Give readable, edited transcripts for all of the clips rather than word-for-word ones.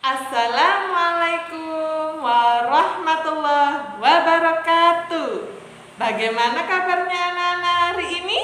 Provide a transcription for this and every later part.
Assalamualaikum warahmatullahi wabarakatuh. Bagaimana kabarnya anak-anak hari ini?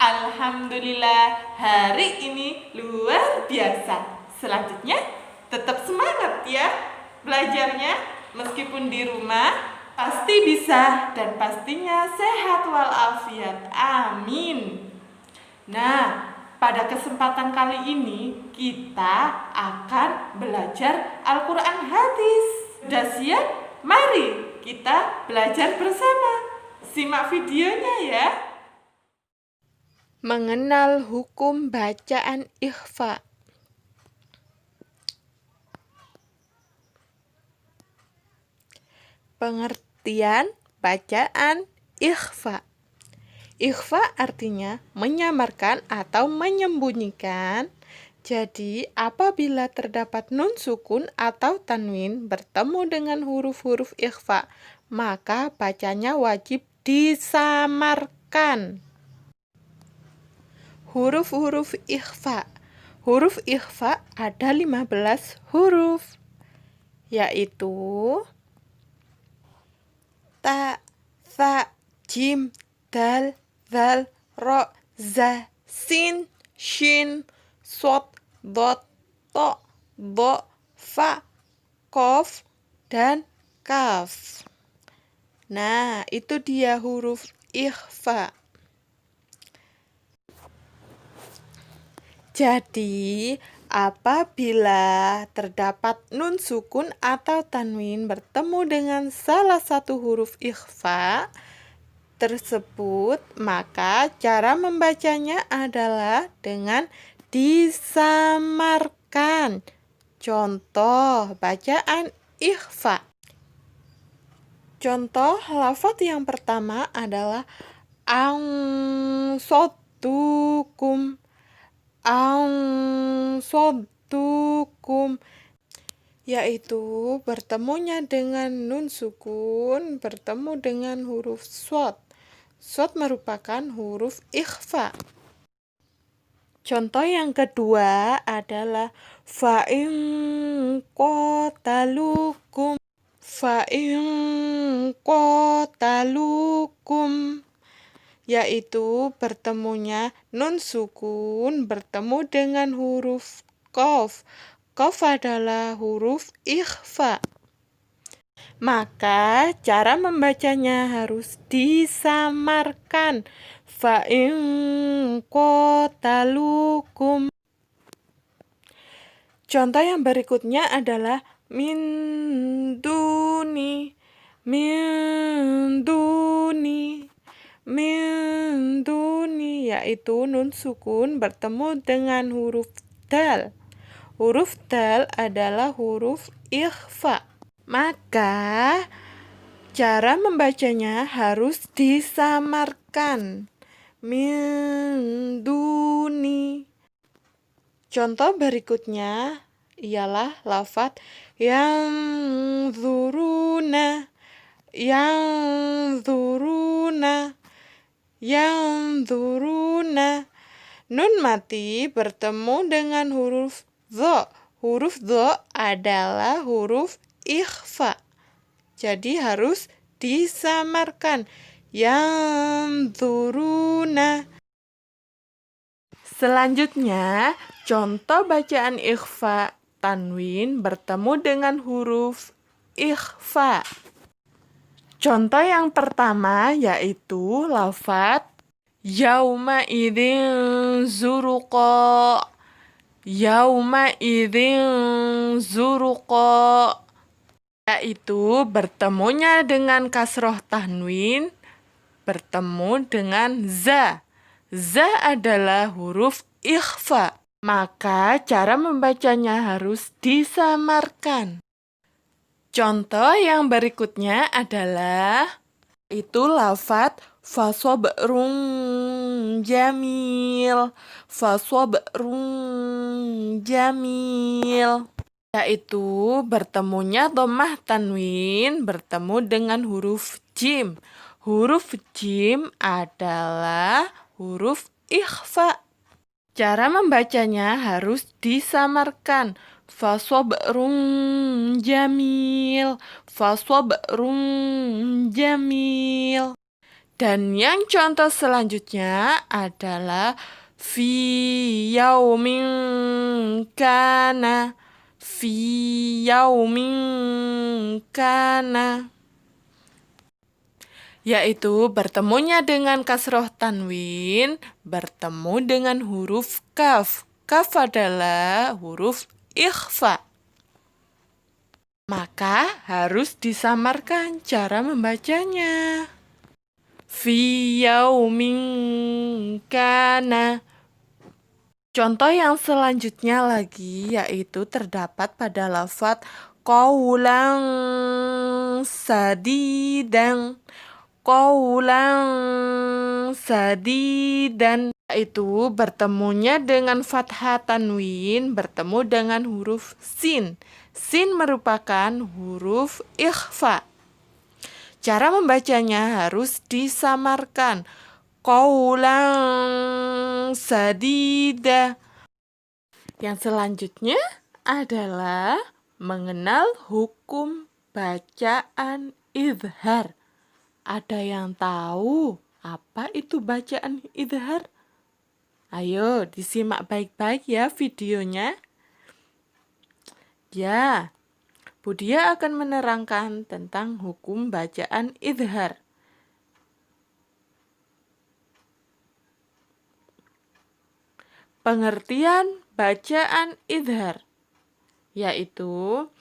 Alhamdulillah, hari ini luar biasa. Selanjutnya, tetap semangat ya belajarnya. Meskipun di rumah, pasti bisa dan pastinya sehat walafiat. Amin. Nah, pada kesempatan kali ini kita akan belajar Al-Quran hadis. Sudah siap? Mari kita belajar bersama. Simak videonya ya. Mengenal hukum bacaan ikhfa. Pengertian bacaan ikhfa. Ikhfa artinya menyamarkan atau menyembunyikan. Jadi, apabila terdapat nun sukun atau tanwin bertemu dengan huruf-huruf ikhfa, maka bacanya wajib disamarkan. Huruf-huruf ikhfa. Huruf ikhfa ada 15 huruf, yaitu ta, tha, jim, dal, zal, ro, za, sin, shin, sod, dot, to, do, fa, kof, dan kaf. Nah, itu dia huruf ikhfa. Jadi, apabila terdapat nun sukun atau tanwin bertemu dengan salah satu huruf ikhfa tersebut, maka cara membacanya adalah dengan disamarkan. Contoh bacaan ikhfa. Contoh lafaz yang pertama adalah ansotukum. Ansotukum, yaitu bertemunya dengan nun sukun bertemu dengan huruf shod. Shod merupakan huruf ikhfa. Contoh yang kedua adalah fa'in qatalukum. Fa'in qatalukum, yaitu bertemunya nun sukun bertemu dengan huruf qaf. Qaf adalah huruf ikhfa. Maka cara membacanya harus disamarkan. Fa'in qatalukum. Contoh yang berikutnya adalah min duni. Min duni. Min duni, yaitu nun sukun bertemu dengan huruf dal. Huruf dal adalah huruf ikhfa. Maka cara membacanya harus disamarkan. Min duni. Contoh berikutnya ialah lafaz yang zuruna. Yang zuruna. Yang zuruna. Nun mati bertemu dengan huruf dho. Huruf dho adalah huruf ikhfa. Jadi harus disamarkan. Yang zuruna. Selanjutnya, contoh bacaan ikhfa tanwin bertemu dengan huruf ikhfa. Contoh yang pertama yaitu lafaz yauma idzin zuruqa. Yauma idzin zuruqa, yaitu bertemunya dengan kasroh tanwin bertemu dengan za. Za adalah huruf ikhfa. Maka cara membacanya harus disamarkan. Contoh yang berikutnya adalah itu lafaz fasobrun jamil. Fasobrun jamil, yaitu bertemunya dhammah tanwin bertemu dengan huruf jim. Huruf jim adalah huruf ikhfa. Cara membacanya harus disamarkan. Fasobrun jamil, fasobrun jamil. Dan yang contoh selanjutnya adalah fi yaumin kana, fi yaumin kana, yaitu bertemunya dengan kasroh tanwin bertemu dengan huruf kaf. Kaf adalah huruf ikhfa. Maka harus disamarkan cara membacanya. Fi yaumin kana. Contoh yang selanjutnya lagi yaitu terdapat pada lafaz qaulan sadidan. Qaulan sadidan, yaitu bertemunya dengan fathah tanwin bertemu dengan huruf sin. Sin merupakan huruf ikhfa. Cara membacanya harus disamarkan. Qaulan sadida. Yang selanjutnya adalah mengenal hukum bacaan izhar. Ada yang tahu apa itu bacaan izhar? Ayo disimak baik-baik ya videonya. Ya, Budia akan menerangkan tentang hukum bacaan izhar. Pengertian bacaan izhar, yaitu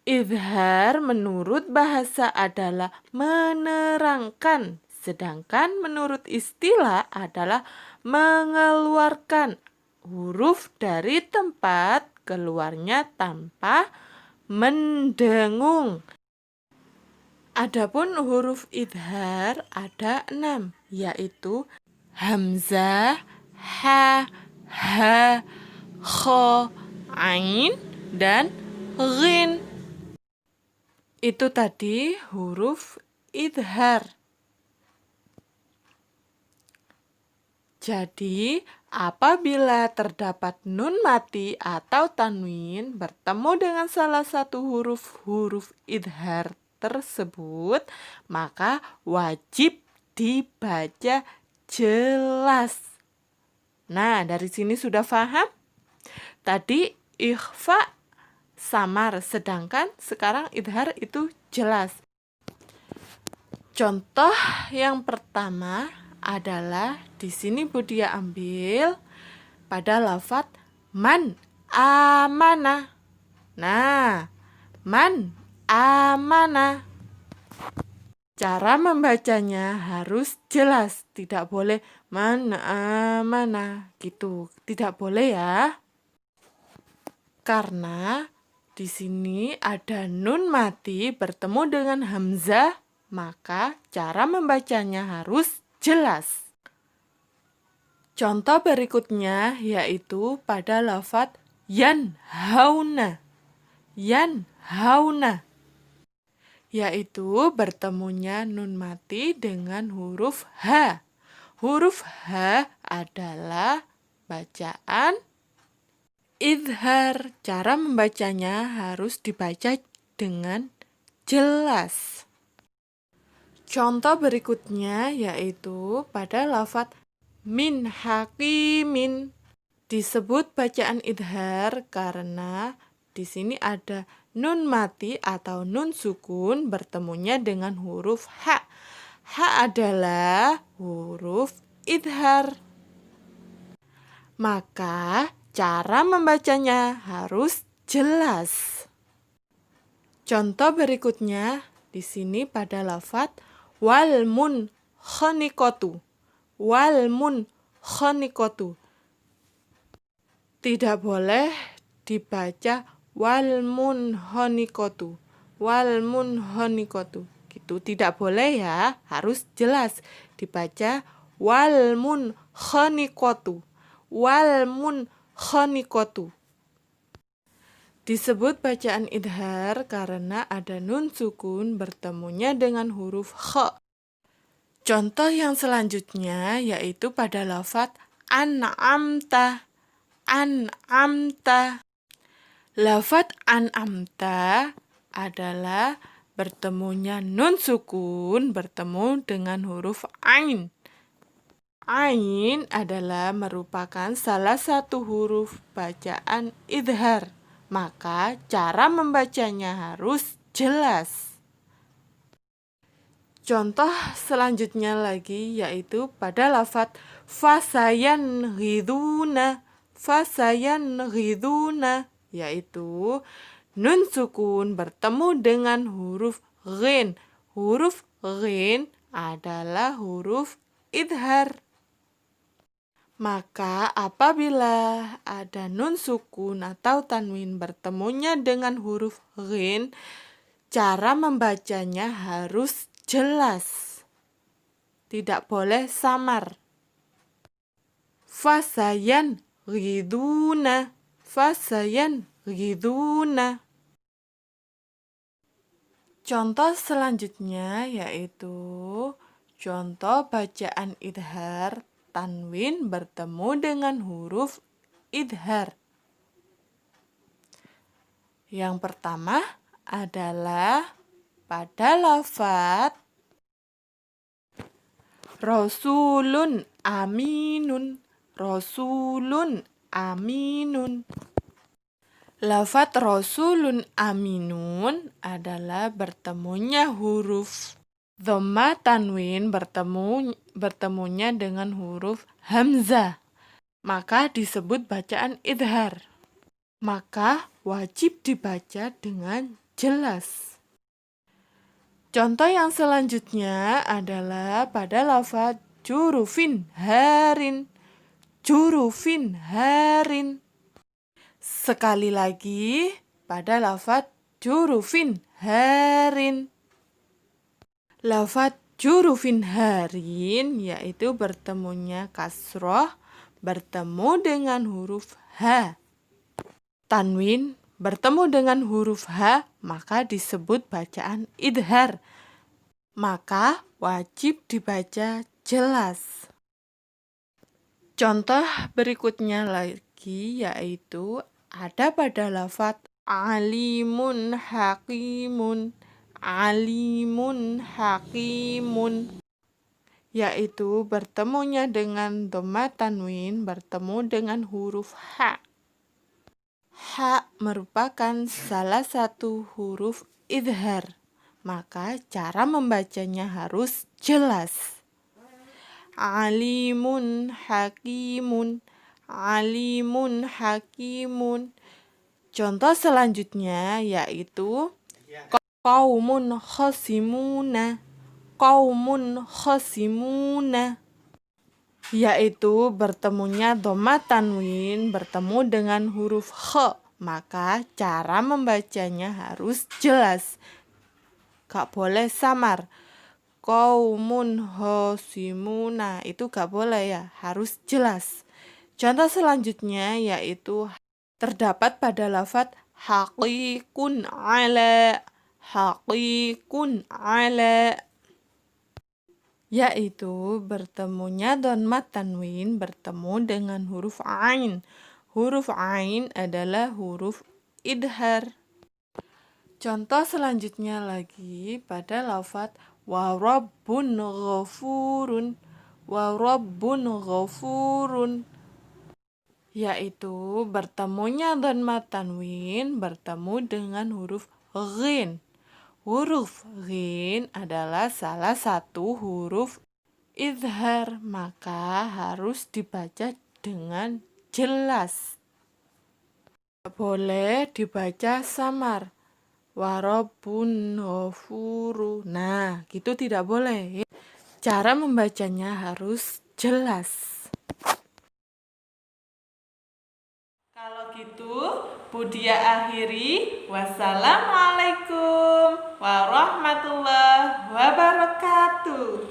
izhar menurut bahasa adalah menerangkan, sedangkan menurut istilah adalah mengeluarkan huruf dari tempat keluarnya tanpa mendengung. Adapun huruf izhar ada 6, yaitu hamzah, ha, ha, kha, ain, dan ghin. Itu tadi huruf izhar. Jadi, apabila terdapat nun mati atau tanwin bertemu dengan salah satu huruf izhar tersebut, maka wajib dibaca jelas. Nah, dari sini sudah paham? Tadi ikhfa samar, sedangkan sekarang izhar itu jelas. Contoh yang pertama adalah di sini Budia ambil pada lafaz man amana. Nah, man amana. Cara membacanya harus jelas, tidak boleh man amana gitu. Tidak boleh ya. Karena di sini ada nun mati bertemu dengan hamzah, maka cara membacanya harus jelas. Contoh berikutnya yaitu pada lafaz yanhauna. Yanhauna, yaitu bertemunya nun mati dengan huruf H. Huruf H adalah bacaan izhar. Cara membacanya harus dibaca dengan jelas. Contoh berikutnya yaitu pada lafaz min hakimin. Disebut bacaan izhar karena di sini ada nun mati atau nun sukun bertemunya dengan huruf H. H adalah huruf izhar. Maka cara membacanya harus jelas. Contoh berikutnya di sini pada lafaz wal munkhaniqatu. Wal munkhaniqatu. Tidak boleh dibaca wal munkhaniqatu. Wal munkhaniqatu. Gitu tidak boleh ya, harus jelas dibaca wal munkhaniqatu. Wal munkhaniqatu. Disebut bacaan izhar karena ada nun sukun bertemunya dengan huruf kha. Contoh yang selanjutnya yaitu pada lafaz an'amta. An'amta. Lafaz an'amta adalah bertemunya nun sukun bertemu dengan huruf ain. Ain adalah merupakan salah satu huruf bacaan idhar. Maka cara membacanya harus jelas. Contoh selanjutnya lagi yaitu pada lafaz fasayanghiduna. Fasayanghiduna yaitu nun sukun bertemu dengan huruf ghin. Huruf ghin adalah huruf idhar. Maka apabila ada nun sukun atau tanwin bertemunya dengan huruf ghin, cara membacanya harus jelas. Tidak boleh samar. Fasayanghiduna. Fasayanghiduna. Contoh selanjutnya yaitu contoh bacaan idhar tanwin bertemu dengan huruf idhar. Yang pertama adalah pada lafaz Rasulun aminun. Rasulun aminun. Lafaz Rasulun aminun adalah bertemunya huruf dhamma tanwin bertemunya dengan huruf hamzah. Maka disebut bacaan idhar. Maka wajib dibaca dengan jelas. Contoh yang selanjutnya adalah pada lafaz jurufin harin. Jurufin harin. Sekali lagi pada lafaz jurufin harin. Lafaz jurufin harin yaitu bertemunya kasroh bertemu dengan huruf ha. Tanwin bertemu dengan huruf H, maka disebut bacaan idhar. Maka wajib dibaca jelas. Contoh berikutnya lagi yaitu ada pada lafaz alimun hakimun. Alimun hakimun. Yaitu bertemunya dengan dhamma tanwin bertemu dengan huruf H. Ha merupakan salah satu huruf idhar, maka cara membacanya harus jelas. Alimun hakimun. Alimun hakimun. Contoh selanjutnya yaitu qaumun khosimuna. Qaumun khosimuna. Yaitu bertemunya dhamma tanwin bertemu dengan huruf kh, maka cara membacanya harus jelas. Gak boleh samar. Qaumun khosimuna itu gak boleh ya, harus jelas. Contoh selanjutnya yaitu terdapat pada lafaz haqiqun ala. Haqiqun ala. Yaitu bertemunya dhamma tanwin bertemu dengan huruf ain. Huruf ain adalah huruf idhar. Contoh selanjutnya lagi pada lafaz wa rabbun ghafurun. Wa rabbun ghafurun. Yaitu bertemunya dhamma tanwin bertemu dengan huruf ghin. Huruf ghin adalah salah satu huruf idhar, maka harus dibaca dengan jelas. Tidak boleh dibaca samar. Warobun ghafuru. Nah, gitu tidak boleh. Cara membacanya harus jelas. Kalau gitu, Budia akhiri. Wassalamualaikum warahmatullahi wabarakatuh.